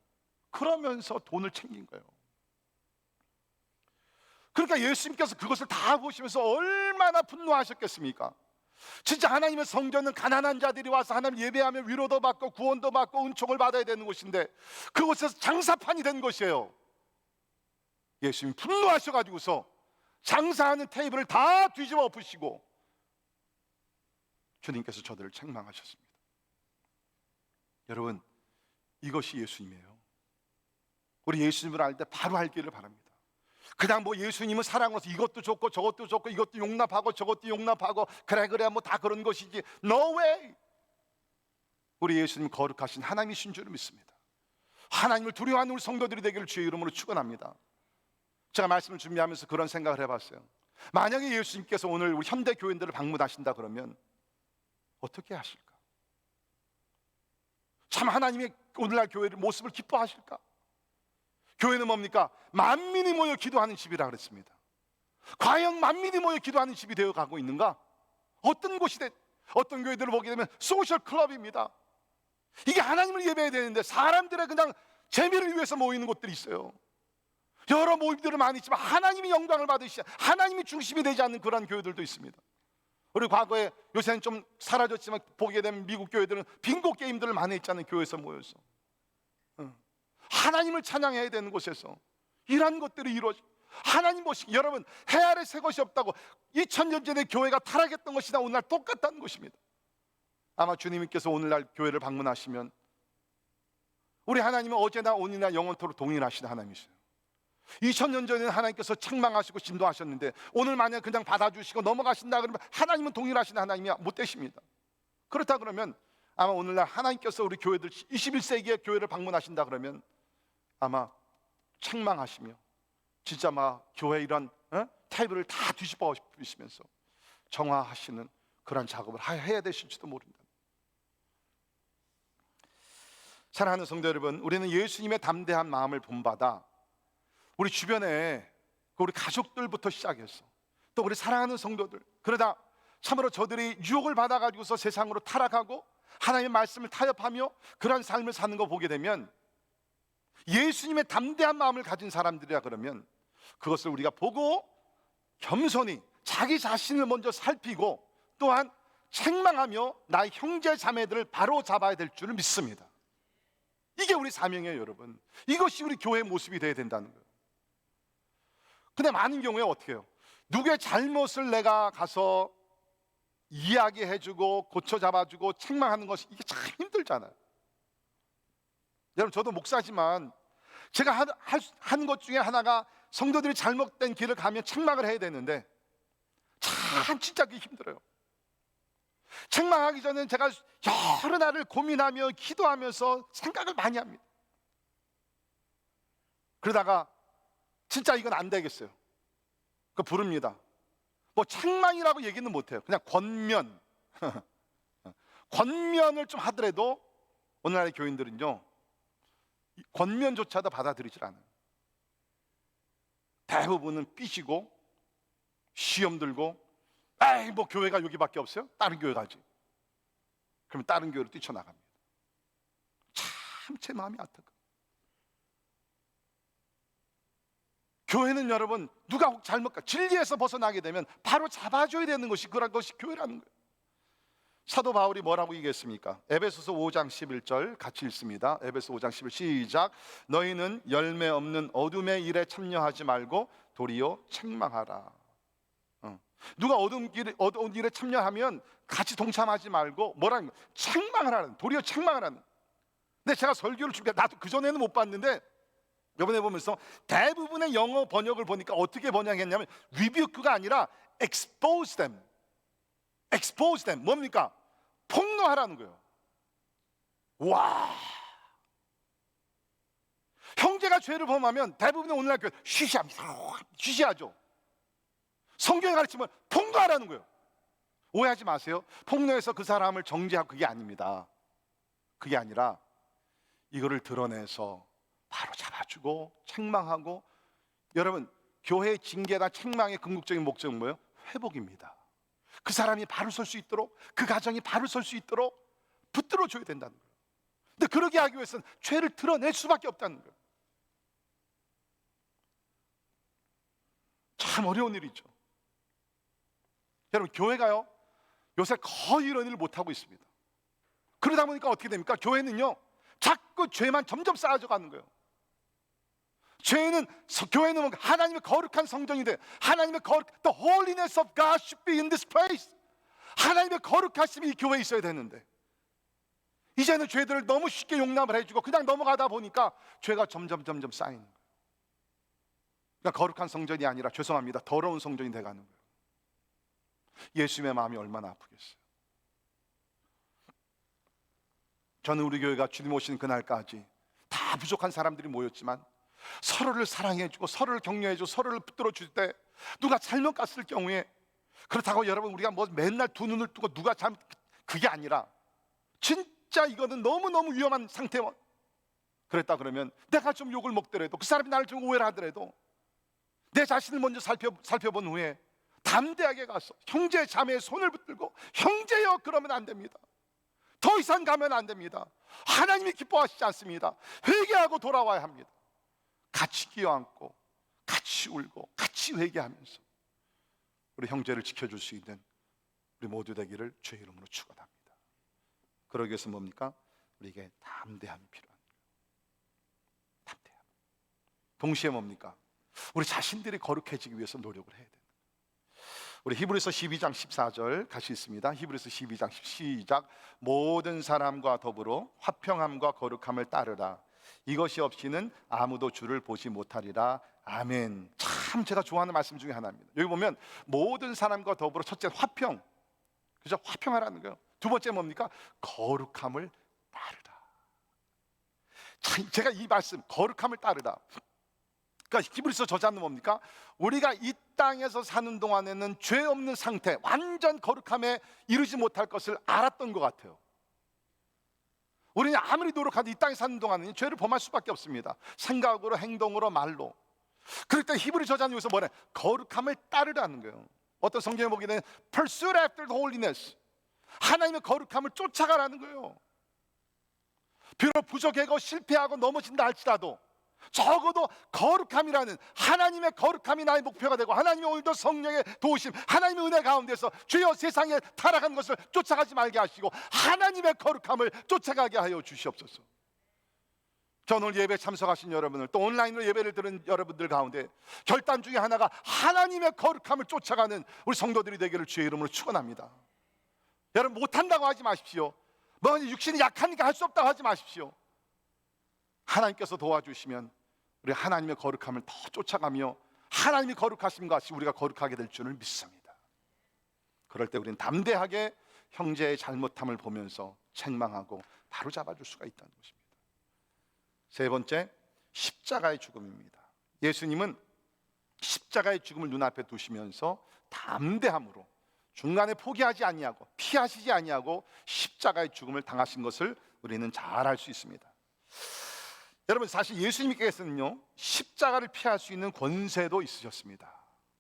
[SPEAKER 1] 그러면서 돈을 챙긴 거예요. 그러니까 예수님께서 그것을 다 보시면서 얼마나 분노하셨겠습니까? 진짜 하나님의 성전은 가난한 자들이 와서 하나님 예배하며 위로도 받고 구원도 받고 은총을 받아야 되는 곳인데 그곳에서 장사판이 된 것이에요. 예수님이 분노하셔가지고서 장사하는 테이블을 다 뒤집어 엎으시고 주님께서 저들을 책망하셨습니다. 여러분, 이것이 예수님이에요. 우리 예수님을 알 때 바로 알기를 바랍니다. 그냥 뭐 예수님은 사랑으로서 이것도 좋고 저것도 좋고 이것도 용납하고 저것도 용납하고 그래 뭐 다 그런 것이지. No way. 우리 예수님 거룩하신 하나님이신 줄 믿습니다. 하나님을 두려워하는 우리 성도들이 되기를 주의 이름으로 축원합니다. 제가 말씀을 준비하면서 그런 생각을 해봤어요. 만약에 예수님께서 오늘 우리 현대 교인들을 방문하신다 그러면 어떻게 하실까? 참 하나님의 오늘날 교회의 모습을 기뻐하실까? 교회는 뭡니까? 만민이 모여 기도하는 집이라 그랬습니다. 과연 만민이 모여 기도하는 집이 되어 가고 있는가? 어떤 곳이 어떤 교회들을 보게 되면 소셜 클럽입니다. 이게 하나님을 예배해야 되는데 사람들의 그냥 재미를 위해서 모이는 곳들이 있어요. 여러 모임들은 많이 있지만 하나님이 영광을 받으시자 하나님이 중심이 되지 않는 그런 교회들도 있습니다. 우리 과거에 요새는 좀 사라졌지만 보게 되면 미국 교회들은 빙고 게임들을 많이 했잖아요. 교회에서 모여서 하나님을 찬양해야 되는 곳에서 이러한 것들이 이루어지고 하나님 보시기 여러분 해 아래 새 것이 없다고 2000년 전에 교회가 타락했던 것이나 오늘날 똑같다는 것입니다. 아마 주님께서 오늘날 교회를 방문하시면 우리 하나님은 어제나 오늘나 영원토록 동일하신 하나님이세요. 2000년 전에는 하나님께서 책망하시고 진도하셨는데 오늘 만약 그냥 받아주시고 넘어가신다 그러면 하나님은 동일하신 하나님이 못 되십니다. 그렇다 그러면 아마 오늘날 하나님께서 우리 교회들 21세기의 교회를 방문하신다 그러면 아마 책망하시며 진짜 막 교회 이런 테이블을 다 뒤집어 엎으시면서 정화하시는 그런 작업을 해야 되실지도 모른다. 사랑하는 성도 여러분, 우리는 예수님의 담대한 마음을 본받아 우리 주변에 우리 가족들부터 시작해서 또 우리 사랑하는 성도들, 그러다 참으로 저들이 유혹을 받아가지고서 세상으로 타락하고 하나님의 말씀을 타협하며 그런 삶을 사는 거 보게 되면 예수님의 담대한 마음을 가진 사람들이라 그러면 그것을 우리가 보고 겸손히 자기 자신을 먼저 살피고 또한 책망하며 나의 형제 자매들을 바로 잡아야 될 줄을 믿습니다. 이게 우리 사명이에요, 여러분. 이것이 우리 교회의 모습이 되어야 된다는 거예요. 근데 많은 경우에 어떻게 해요? 누구의 잘못을 내가 가서 이야기해주고 고쳐 잡아주고 책망하는 것이 이게 참 힘들잖아요. 여러분, 저도 목사지만 제가 하는 것 중에 하나가 성도들이 잘못된 길을 가면 책망을 해야 되는데 참 진짜 그게 힘들어요. 책망하기 전에 제가 여러 날을 고민하며 기도하면서 생각을 많이 합니다. 그러다가 진짜 이건 안 되겠어요. 그 부릅니다. 뭐 책망이라고 얘기는 못해요. 그냥 권면 권면을 좀 하더라도 오늘날의 교인들은요, 권면조차도 받아들이질 않아요. 대부분은 삐지고 시험 들고, 에이 뭐 교회가 여기밖에 없어요? 다른 교회 가지. 그러면 다른 교회로 뛰쳐나갑니다. 참 제 마음이 안타까워요. 교회는 여러분, 누가 혹 진리에서 벗어나게 되면 바로 잡아줘야 되는 것이 그런 것이 교회라는 거예요. 사도 바울이 뭐라고 얘기했습니까? 에베소서 5장 11절 같이 읽습니다. 에베소 5장 11 시작. 너희는 열매 없는 어둠의 일에 참여하지 말고 도리어 책망하라. 누가 어두운 일에 참여하면 같이 동참하지 말고 뭐라는 거예요? 책망하라는, 도리어 책망하라는. 근데 제가 설교를 나도 그전에는 못 봤는데 이번에 보면서 대부분의 영어 번역을 보니까 어떻게 번역했냐면 rebuke가 아니라 expose them. expose them 뭡니까? 폭로하라는 거예요. 와, 형제가 죄를 범하면 대부분의 오늘날 교회 쉬쉬하죠. 성경에 가르치면 폭로하라는 거예요. 오해하지 마세요. 폭로해서 그 사람을 정죄하고 그게 아닙니다. 그게 아니라 이거를 드러내서 바로 잡아주고 책망하고. 여러분, 교회의 징계나 책망의 궁극적인 목적은 뭐예요? 회복입니다. 그 사람이 바로 설 수 있도록, 그 가정이 바로 설 수 있도록 붙들어 줘야 된다는 거예요. 근데 그러게 하기 위해서는 죄를 드러낼 수밖에 없다는 거예요. 참 어려운 일이죠. 여러분, 교회가요 요새 거의 이런 일을 못하고 있습니다. 그러다 보니까 어떻게 됩니까? 교회는요 자꾸 죄만 점점 쌓아져 가는 거예요. 교회는 하나님의 거룩한 성전이 돼. 하나님의 the holiness of God should be in this place. 하나님의 거룩하심이 이 교회에 있어야 되는데 이제는 죄들을 너무 쉽게 용납을 해주고 그냥 넘어가다 보니까 죄가 점점 쌓이는 거예요. 그러니까 거룩한 성전이 아니라, 죄송합니다, 더러운 성전이 돼가는 거예요. 예수님의 마음이 얼마나 아프겠어요. 저는 우리 교회가 주님 오시는 그날까지 다 부족한 사람들이 모였지만 서로를 사랑해주고 서로를 격려해주고 서로를 붙들어줄 때, 누가 잘못 갔을 경우에, 그렇다고 여러분 우리가 뭐 맨날 두 눈을 뜨고 누가 그게 아니라 진짜 이거는 너무너무 위험한 상태와 그랬다 그러면 내가 좀 욕을 먹더라도, 그 사람이 나를 좀 오해를 하더라도 내 자신을 먼저 살펴본 후에 담대하게 가서 형제 자매의 손을 붙들고, 형제여 그러면 안 됩니다. 더 이상 가면 안 됩니다. 하나님이 기뻐하시지 않습니다. 회개하고 돌아와야 합니다. 같이 끼어안고 같이 울고 같이 회개하면서 우리 형제를 지켜줄 수 있는 우리 모두 되기를 주의 이름으로 축원합니다. 그러기 위해서 뭡니까? 우리에게 담대함이 필요한 거예요. 담대함. 동시에 뭡니까? 우리 자신들이 거룩해지기 위해서 노력을 해야 돼요. 우리 히브리서 12장 14절 같이 있습니다. 히브리서 12장 시작. 모든 사람과 더불어 화평함과 거룩함을 따르라. 이것이 없이는 아무도 주를 보지 못하리라. 아멘. 참 제가 좋아하는 말씀 중에 하나입니다. 여기 보면 모든 사람과 더불어, 첫째 화평, 그죠? 화평하라는 거예요. 두 번째 뭡니까? 거룩함을 따르라. 참 제가 이 말씀, 거룩함을 따르라, 그러니까 히브리서 저자는 뭡니까? 우리가 이 땅에서 사는 동안에는 죄 없는 상태, 완전 거룩함에 이르지 못할 것을 알았던 것 같아요. 우리는 아무리 노력해도 이 땅에 사는 동안은 죄를 범할 수밖에 없습니다. 생각으로, 행동으로, 말로. 그럴 때 히브리 저자는 여기서 뭐래? 거룩함을 따르라는 거예요. 어떤 성경에 보게 되면 Pursue after the holiness, 하나님의 거룩함을 쫓아가라는 거예요. 비록 부족하고 실패하고 넘어진다 할지라도 적어도 거룩함이라는, 하나님의 거룩함이 나의 목표가 되고, 하나님의 오늘도 성령의 도우심, 하나님의 은혜 가운데서 주여 세상에 타락한 것을 쫓아가지 말게 하시고 하나님의 거룩함을 쫓아가게 하여 주시옵소서. 저는 오늘 예배 참석하신 여러분들, 또 온라인으로 예배를 들은 여러분들 가운데 결단 중에 하나가 하나님의 거룩함을 쫓아가는 우리 성도들이 되기를 주의 이름으로 축원합니다. 여러분 못한다고 하지 마십시오. 뭐 육신이 약하니까 할 수 없다고 하지 마십시오. 하나님께서 도와주시면 우리 하나님의 거룩함을 더 쫓아가며 하나님이 거룩하신 것이 우리가 거룩하게 될 줄을 믿습니다. 그럴 때 우리는 담대하게 형제의 잘못함을 보면서 책망하고 바로잡아 줄 수가 있다는 것입니다. 세 번째, 십자가의 죽음입니다. 예수님은 십자가의 죽음을 눈앞에 두시면서 담대함으로 중간에 포기하지 아니하고 피하시지 아니하고 십자가의 죽음을 당하신 것을 우리는 잘 알 수 있습니다. 여러분, 사실 예수님께서는요 십자가를 피할 수 있는 권세도 있으셨습니다.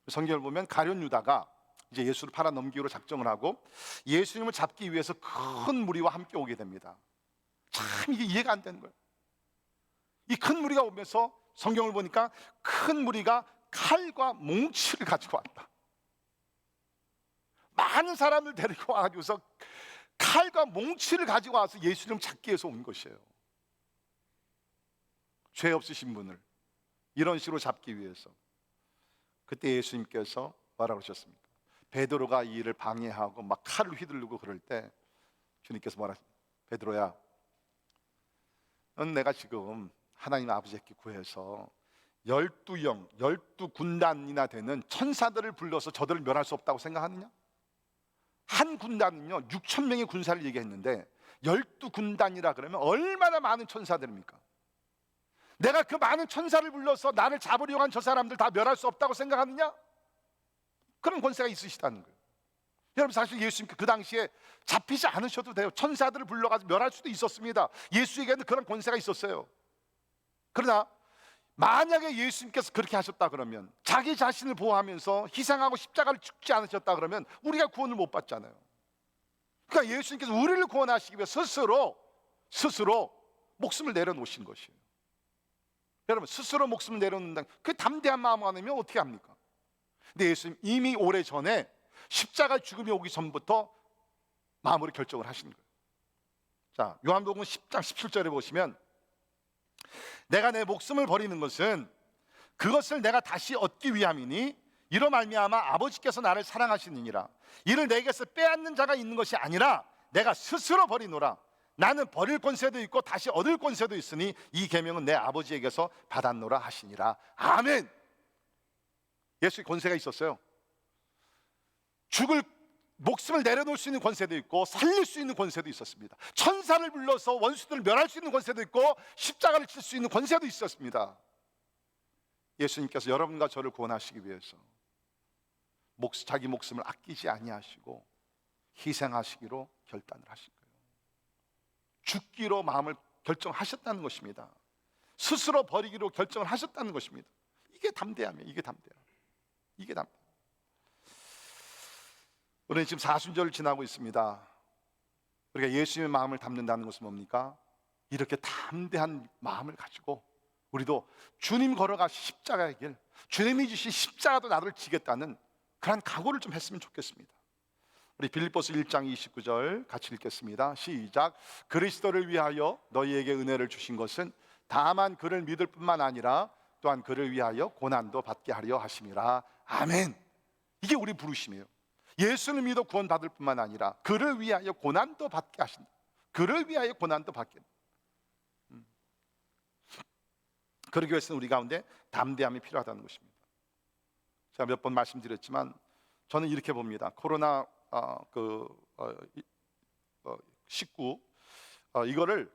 [SPEAKER 1] 성경을 보면 가룟 유다가 이제 예수를 팔아 넘기기로 작정을 하고 예수님을 잡기 위해서 큰 무리와 함께 오게 됩니다. 참 이게 이해가 안 되는 거예요. 이 큰 무리가 오면서 성경을 보니까 큰 무리가 칼과 몽치를 가지고 왔다. 많은 사람을 데리고 와가지고서 칼과 몽치를 가지고 와서 예수님을 잡기 위해서 온 것이에요. 죄 없으신 분을 이런 식으로 잡기 위해서. 그때 예수님께서 뭐라고 하셨습니까? 베드로가 이 일을 방해하고 막 칼을 휘두르고 그럴 때 주님께서 뭐라 하셨습니까? 베드로야, 넌 내가 지금 하나님 아버지께 구해서 12영, 12군단이나 되는 천사들을 불러서 저들을 멸할 수 없다고 생각하느냐? 한 군단은요 6천 명의 군사를 얘기했는데 12군단이라 그러면 얼마나 많은 천사들입니까? 내가 그 많은 천사를 불러서 나를 잡으려고 한 저 사람들 다 멸할 수 없다고 생각하느냐? 그런 권세가 있으시다는 거예요. 여러분, 사실 예수님께 그 당시에 잡히지 않으셔도 돼요. 천사들을 불러가지고 멸할 수도 있었습니다. 예수에게는 그런 권세가 있었어요. 그러나 만약에 예수님께서 그렇게 하셨다 그러면, 자기 자신을 보호하면서 희생하고 십자가를 죽지 않으셨다 그러면 우리가 구원을 못 받잖아요. 그러니까 예수님께서 우리를 구원하시기 위해 스스로 목숨을 내려놓으신 것이에요. 여러분, 스스로 목숨을 내려놓는다, 그 담대한 마음 아니면 어떻게 합니까? 근데 예수님 이미 오래전에 십자가 죽음이 오기 전부터 마음으로 결정을 하신 거예요. 자, 요한복음 10장 17절에 보시면, 내가 내 목숨을 버리는 것은 그것을 내가 다시 얻기 위함이니 이로 말미암아 아버지께서 나를 사랑하시느니라. 이를 내게서 빼앗는 자가 있는 것이 아니라 내가 스스로 버리노라. 나는 버릴 권세도 있고 다시 얻을 권세도 있으니 이 계명은 내 아버지에게서 받았노라 하시니라. 아멘. 예수의 권세가 있었어요. 죽을 목숨을 내려놓을 수 있는 권세도 있고 살릴 수 있는 권세도 있었습니다. 천사를 불러서 원수들을 멸할 수 있는 권세도 있고 십자가를 칠 수 있는 권세도 있었습니다. 예수님께서 여러분과 저를 구원하시기 위해서 자기 목숨을 아끼지 아니하시고 희생하시기로 결단을 하신 거예요. 죽기로 마음을 결정하셨다는 것입니다. 스스로 버리기로 결정을 하셨다는 것입니다. 이게 담대함이에요. 이게 담대함. 우리는 지금 사순절을 지나고 있습니다. 우리가 예수님의 마음을 담는다는 것은 뭡니까? 이렇게 담대한 마음을 가지고 우리도 주님 걸어가신 십자가의 길, 주님이 주신 십자가도 나를 지겠다는 그런 각오를 좀 했으면 좋겠습니다. 우리 빌립보서 1장 29절 같이 읽겠습니다. 시작. 그리스도를 위하여 너희에게 은혜를 주신 것은 다만 그를 믿을 뿐만 아니라 또한 그를 위하여 고난도 받게 하려 하심이라. 아멘. 이게 우리 부르심이에요. 예수를 믿어 구원받을 뿐만 아니라 그를 위하여 고난도 받게 하신다. 그를 위하여 고난도 받게. 그러기 위해서는 우리 가운데 담대함이 필요하다는 것입니다. 제가 몇 번 말씀드렸지만 저는 이렇게 봅니다. 코로나 19 이거를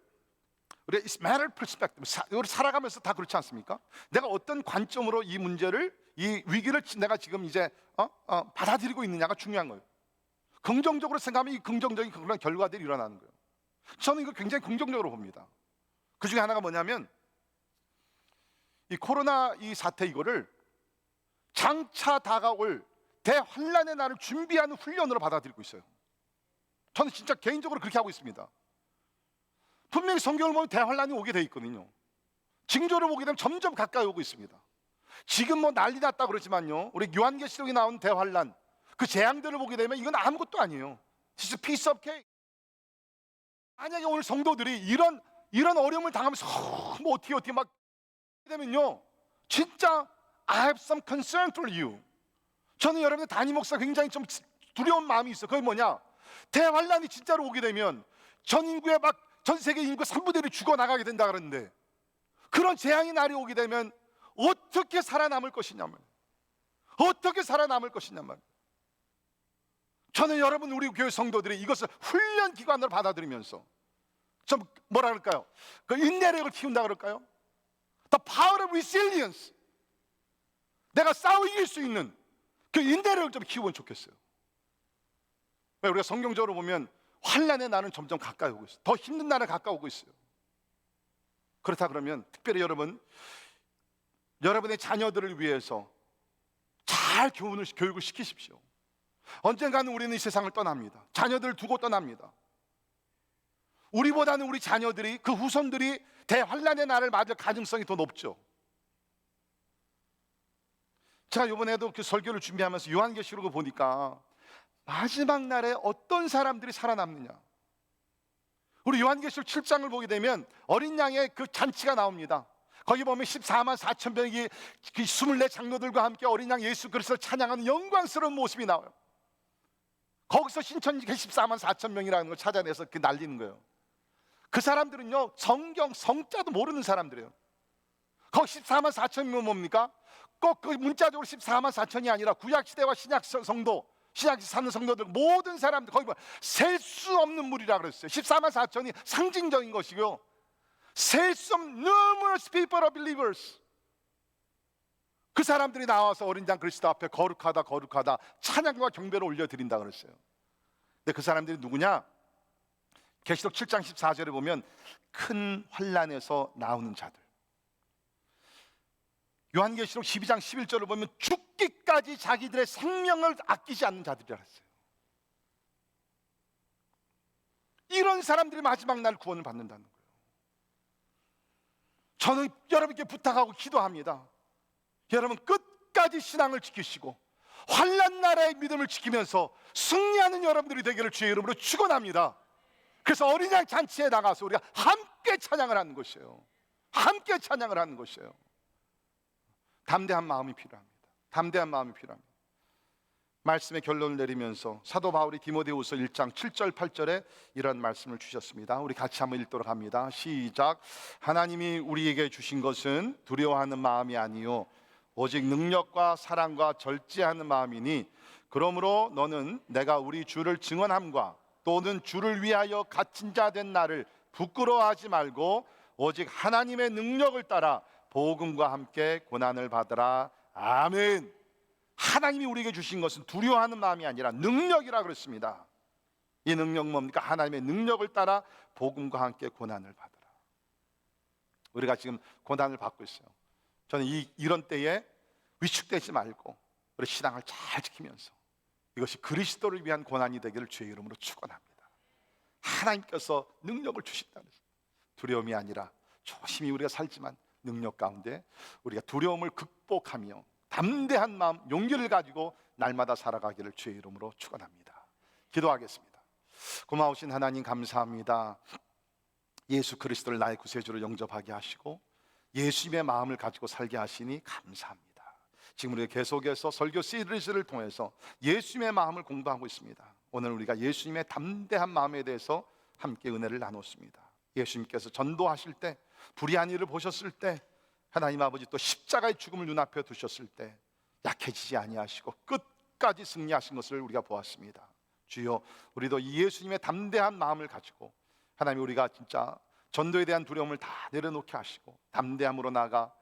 [SPEAKER 1] 우리가 It's matter perspective, 이걸 살아가면서 다 그렇지 않습니까? 내가 어떤 관점으로 이 문제를, 이 위기를 내가 지금 이제 받아들이고 있느냐가 중요한 거예요. 긍정적으로 생각하면 이 긍정적인 그런 결과들이 일어나는 거예요. 저는 이거 굉장히 긍정적으로 봅니다. 그 중에 하나가 뭐냐면 이 코로나 이 사태 이거를 장차 다가올 대환란의 날을 준비하는 훈련으로 받아들이고 있어요. 저는 진짜 개인적으로 그렇게 하고 있습니다. 분명히 성경을 보면 대환란이 오게 돼 있거든요. 징조를 보게 되면 점점 가까이 오고 있습니다. 지금 뭐 난리 났다 그러지만요, 우리 요한계시록에 나온 대환란, 그 재앙들을 보게 되면 이건 아무것도 아니에요. It's a piece of cake. 만약에 오늘 성도들이 이런 어려움을 당하면서 뭐 어떻게 막 되면요, 진짜 I have some concern for you. 저는 여러분의 담임 목사 굉장히 좀 두려운 마음이 있어요. 그게 뭐냐? 대환란이 진짜로 오게 되면 전 인구의 막 전 세계 인구 3분의 1이 죽어나가게 된다 그러는데, 그런 재앙의 날이 오게 되면 어떻게 살아남을 것이냐면, 어떻게 살아남을 것이냐면, 저는 여러분 우리 교회 성도들이 이것을 훈련 기관으로 받아들이면서 좀 뭐라 그럴까요? 그 인내력을 키운다 그럴까요? The power of resilience. 내가 싸워 이길 수 있는 그 인내력을 좀 키우면 좋겠어요. 왜? 우리가 성경적으로 보면 환난의 날은 점점 가까이 오고 있어요. 더 힘든 날은 가까이 오고 있어요. 그렇다 그러면 특별히 여러분의 자녀들을 위해서 잘 교육을 시키십시오. 언젠가는 우리는 이 세상을 떠납니다. 자녀들을 두고 떠납니다. 우리보다는 우리 자녀들이, 그 후손들이 대환란의 날을 맞을 가능성이 더 높죠. 제가 이번에도 그 설교를 준비하면서 요한계시록을 보니까 마지막 날에 어떤 사람들이 살아남느냐, 우리 요한계시록 7장을 보게 되면 어린 양의 그 잔치가 나옵니다. 거기 보면 14만 4천 명이 그 24 장로들과 함께 어린 양 예수 그리스도를 찬양하는 영광스러운 모습이 나와요. 거기서 신천지가 14만 4천 명이라는 걸 찾아내서 그 날리는 거예요. 그 사람들은요, 성경 성자도 모르는 사람들이에요. 거기 14만 4천 명은 뭡니까? 꼭 그 문자적으로 14만 4천이 아니라 구약시대와 신약 성도, 신약에 사는 성도들 모든 사람들, 거기 셀 수 없는 무리라 그랬어요. 14만 4천이 상징적인 것이고요, 셀 수 없는 numerous people of believers, 그 사람들이 나와서 어린 양 그리스도 앞에 거룩하다 거룩하다 찬양과 경배를 올려드린다 그랬어요. 근데 그 사람들이 누구냐? 계시록 7장 14절에 보면 큰 환난에서 나오는 자들, 요한계시록 12장 11절을 보면 죽기까지 자기들의 생명을 아끼지 않는 자들이라 했어요. 이런 사람들이 마지막 날 구원을 받는다는 거예요. 저는 여러분께 부탁하고 기도합니다. 여러분 끝까지 신앙을 지키시고 환난 날의 믿음을 지키면서 승리하는 여러분들이 되기를 주의 이름으로 축원합니다. 그래서 어린 양 잔치에 나가서 우리가 함께 찬양을 하는 것이에요. 함께 찬양을 하는 것이에요. 담대한 마음이 필요합니다. 담대한 마음이 필요합니다. 말씀의 결론을 내리면서 사도 바울이 디모데후서 1장 7절 8절에 이런 말씀을 주셨습니다. 우리 같이 한번 읽도록 합니다. 시작. 하나님이 우리에게 주신 것은 두려워하는 마음이 아니요 오직 능력과 사랑과 절제하는 마음이니, 그러므로 너는 내가 우리 주를 증언함과 또는 주를 위하여 갇힌 자 된 나를 부끄러워하지 말고 오직 하나님의 능력을 따라 복음과 함께 고난을 받으라. 아멘. 하나님이 우리에게 주신 것은 두려워하는 마음이 아니라 능력이라 그랬습니다. 이 능력은 뭡니까? 하나님의 능력을 따라 복음과 함께 고난을 받으라. 우리가 지금 고난을 받고 있어요. 저는 이런 때에 위축되지 말고 우리 신앙을 잘 지키면서 이것이 그리스도를 위한 고난이 되기를 주의 이름으로 축원합니다. 하나님께서 능력을 주신다는, 두려움이 아니라 조심히 우리가 살지만 능력 가운데 우리가 두려움을 극복하며 담대한 마음, 용기를 가지고 날마다 살아가기를 주의 이름으로 축원합니다. 기도하겠습니다. 고마우신 하나님 감사합니다. 예수 그리스도를 나의 구세주로 영접하게 하시고 예수님의 마음을 가지고 살게 하시니 감사합니다. 지금 우리가 계속해서 설교 시리즈를 통해서 예수님의 마음을 공부하고 있습니다. 오늘 우리가 예수님의 담대한 마음에 대해서 함께 은혜를 나눴습니다. 예수님께서 전도하실 때, 불의한 일을 보셨을 때, 하나님 아버지 또 십자가의 죽음을 눈앞에 두셨을 때 약해지지 아니하시고 끝까지 승리하신 것을 우리가 보았습니다. 주여, 우리도 이 예수님의 담대한 마음을 가지고 하나님, 우리가 진짜 전도에 대한 두려움을 다 내려놓게 하시고 담대함으로 나아가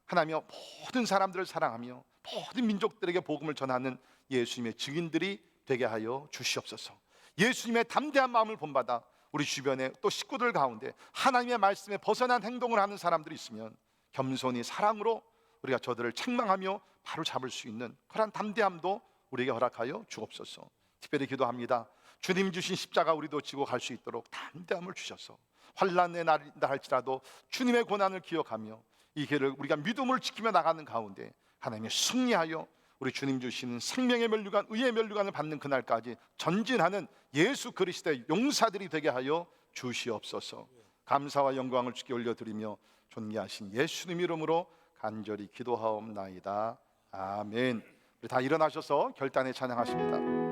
[SPEAKER 1] 하나님의 모든 사람들을 사랑하며 모든 민족들에게 복음을 전하는 예수님의 증인들이 되게 하여 주시옵소서. 예수님의 담대한 마음을 본받아 우리 주변에 또 식구들 가운데 하나님의 말씀에 벗어난 행동을 하는 사람들이 있으면 겸손히 사랑으로 우리가 저들을 책망하며 바로 잡을 수 있는 그런 담대함도 우리에게 허락하여 주옵소서. 특별히 기도합니다. 주님 주신 십자가 우리도 지고 갈 수 있도록 담대함을 주셔서 환난의 날이다 할지라도 주님의 고난을 기억하며 이 길을 우리가 믿음을 지키며 나가는 가운데 하나님의 승리하여 우리 주님 주시는 생명의 면류관, 의의 면류관을 받는 그날까지 전진하는 예수 그리스도의 용사들이 되게 하여 주시옵소서. 감사와 영광을 주께 올려드리며 존귀하신 예수님 이름으로 간절히 기도하옵나이다. 아멘. 우리 다 일어나셔서 결단에 찬양하십니다.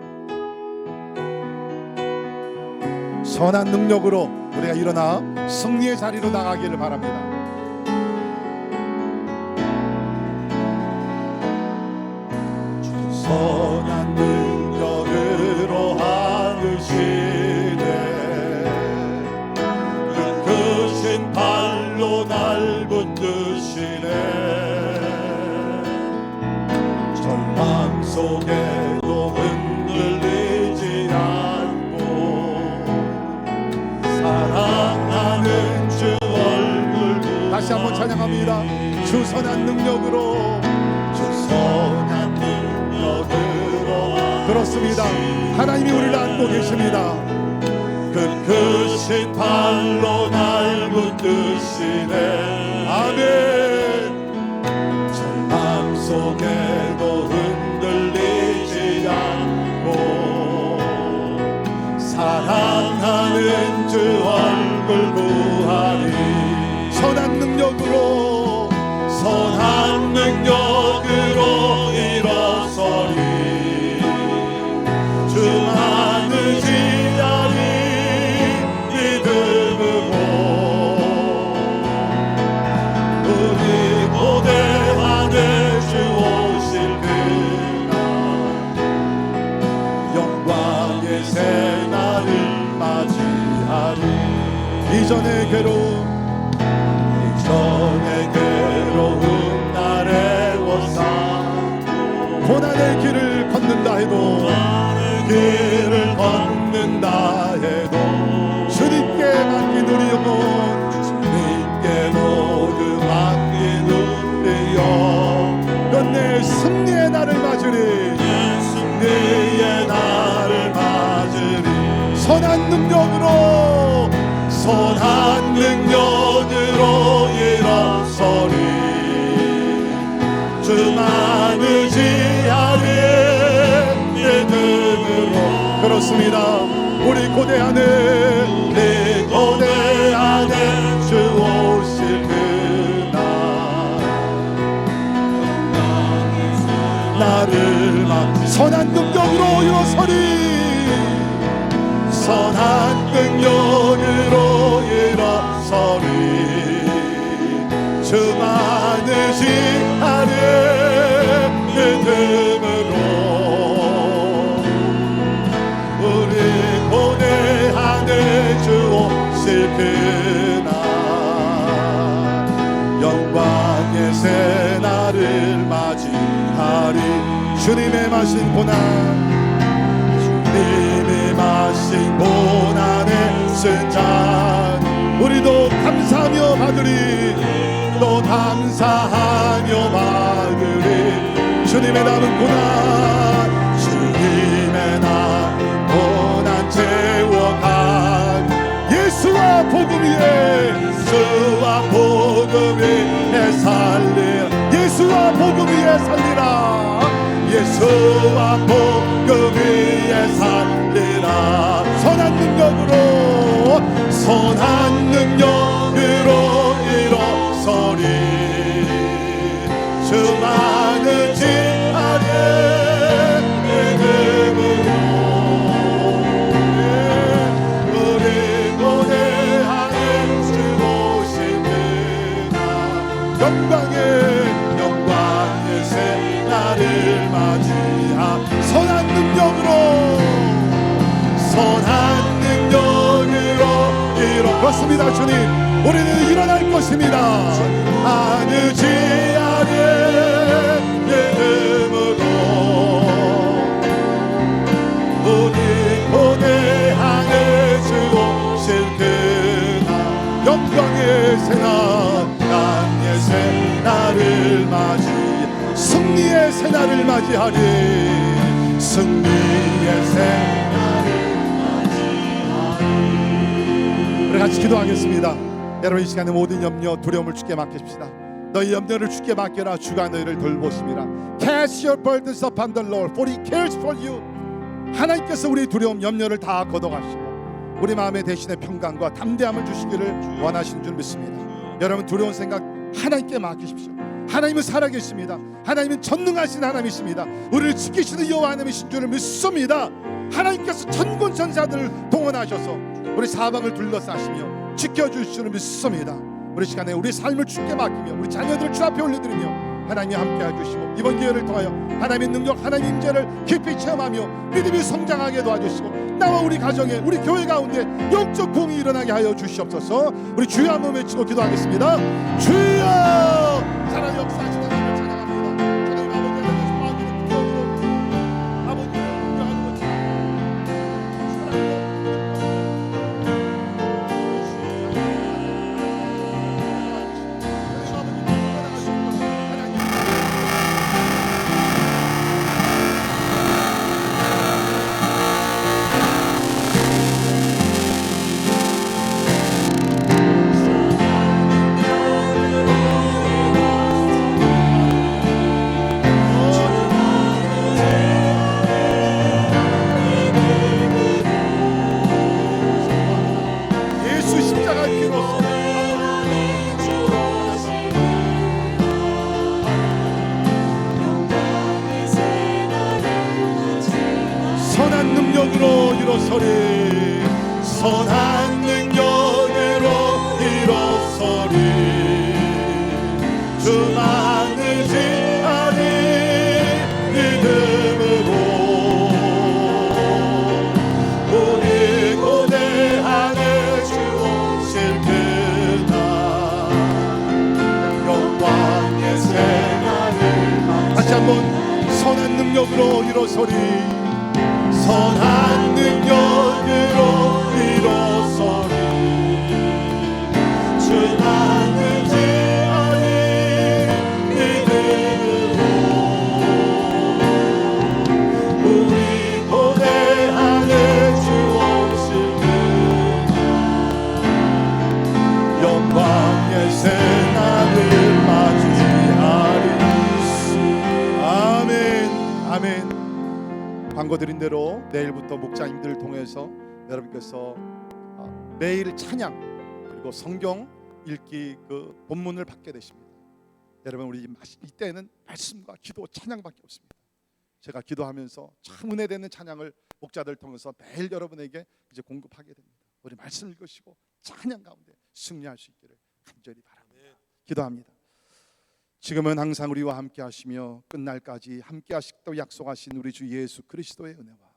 [SPEAKER 1] 선한 능력으로 우리가 일어나 승리의 자리로 나가기를 바랍니다. 선한 능력으로 하시네 그 크신 발로 날 붙드시네 절망 속에도 흔들리지 않고 사랑하는 주 얼굴 다시 한번 찬양합니다. 주 선한 능력으로 주 선한 능력으로 그렇습니다. 하나님이 우리를 안고 계십니다. 그 크신 발로 날 붙드시네 아멘 절망 속에도 흔들리지 않고 사랑하는 주 얼굴 구하리 선한 능력으로 선한 능력으로 일어서리 주 많으시다니 믿음으로 우리 고대하네 주 오실 그날 영광의 새날을 맞이하리 이전의 괴로움 날에 워싸 고난의 길을 걷는다 해도 길을 걷는다 해도 주님께 맡긴 우리 영혼 주님께 모두 맡긴 우리 영혼 끝내 승리의 날을 맞으리 승리의 날을 맞으리 선한 능력으로 일어서리 주 많으시하리 믿음으로 그렇습니다. 우리 고대하네 주 오실 그날 나를 막 선한 능력으로 일어서리 선한 능력으로 일어서리 주 많으시하리 믿음으로 우리 고대하네 주 오실 그날 영광의 새날을 맞이하리 주님의 마신 고난 주님이 마신 고난의 쓴잔 우리도 감사하며 받으리 또 감사하며 받으리 주님의 남은 고난 주님의 남은 고난 채워간 예수와 복음 위에 살리라 예수와 복음 위에 살리라 예수와 복음 위에 살리라 선한 능력으로 일어서리 주 많으시하리 믿음으로 우리 고대하네 주 오실 그날 영광의 새날을 맞이하 선한 능력으로 그렇습니다. 주님 우리는 일어날 것입니다. 안으시하리 믿음으로 우리 고대하네 주 오실 그날 영광의 새날을 맞이 승리의 새날을 맞이하리 승리의 새날을 맞이하리 우리 같이 기도하겠습니다. 여러분 이 시간에 모든 염려 두려움을 주께 맡기십시다. 너희 염려를 주께 맡겨라 주가 너희를 돌보심이라. Cast your burdens upon the Lord for He cares for you. 하나님께서 우리 두려움 염려를 다 걷어가시고 우리 마음에 대신에 평강과 담대함을 주시기를 원하시는 줄 믿습니다. 여러분 두려운 생각 하나님께 맡기십시오. 하나님은 살아계십니다. 하나님은 전능하신 하나님이십니다. 우리를 지키시는 여호와 하나님이신 줄을 믿습니다. 하나님께서 천군 천사들을 동원하셔서
[SPEAKER 2] 우리 사방을 둘러싸시며 지켜주실 줄 믿습니다. 우리 시간에 우리 삶을 주께 맡기며 우리 자녀들을 주 앞에 올려드리며 하나님이 함께 해주시고 이번 기회를 통하여 하나님의 능력, 하나님의 임재를 깊이 체험하며 믿음이 성장하게 도와주시고 나와 우리 가정에, 우리 교회 가운데 영적 공이 일어나게 하여 주시옵소서. 우리 주여 한번 외치고 기도하겠습니다. 주여! 사랑의 역사하시는 하나님을 찬양합니다. 하나님 아버지 하나님 마음의 능력으로 아버지를 공경하는 것처럼 예수 십자가의 피로써 선한 능력으로 일어서리, 선한 능력으로 일어서리, 주만을 지하리 믿음으로 우리 고대하는 주 오실 그날 영광의 새날을 다시 한번 선한 능력으로 일어서리, 선한 능력으로 일어서리, 주만을 지하리 믿음으로 우리 고대하는 주 오실 그날 영광의 새날을 맞이하리. 아멘. 아멘. 광고드린 대로 내일부터 목자님들을 통해서 여러분께서 매일 찬양 그리고 성경 읽기 그 본문을 받게 되십니다. 여러분 우리 이때는 말씀과 기도 찬양밖에 없습니다. 제가 기도하면서 참 은혜되는 찬양을 목자들 통해서 매일 여러분에게 이제 공급하게 됩니다. 우리 말씀 읽으시고 찬양 가운데 승리할 수 있기를 간절히 바랍니다. 기도합니다. 지금은 항상 우리와 함께 하시며 끝날까지 함께 하시겠다고 약속하신 우리 주 예수 그리스도의 은혜와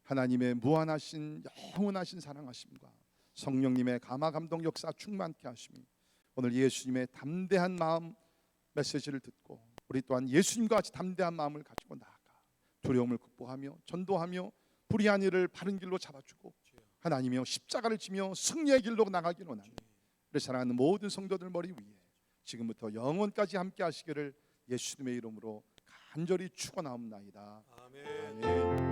[SPEAKER 2] 하나님의 무한하신 영원하신 사랑하심과 성령님의 감화 감동 역사 충만케 하심이 오늘 예수님의 담대한 마음 메시지를 듣고 우리 또한 예수님과 같이 담대한 마음을 가지고 나아가 두려움을 극복하며 전도하며 불의한 일을 바른 길로 잡아주고 하나님이여 십자가를 지며 승리의 길로 나가길 원하니 우리 사랑하는 모든 성도들 머리 위에 지금부터 영원까지 함께 하시기를 예수님의 이름으로 간절히 축원하옵나이다. 아멘.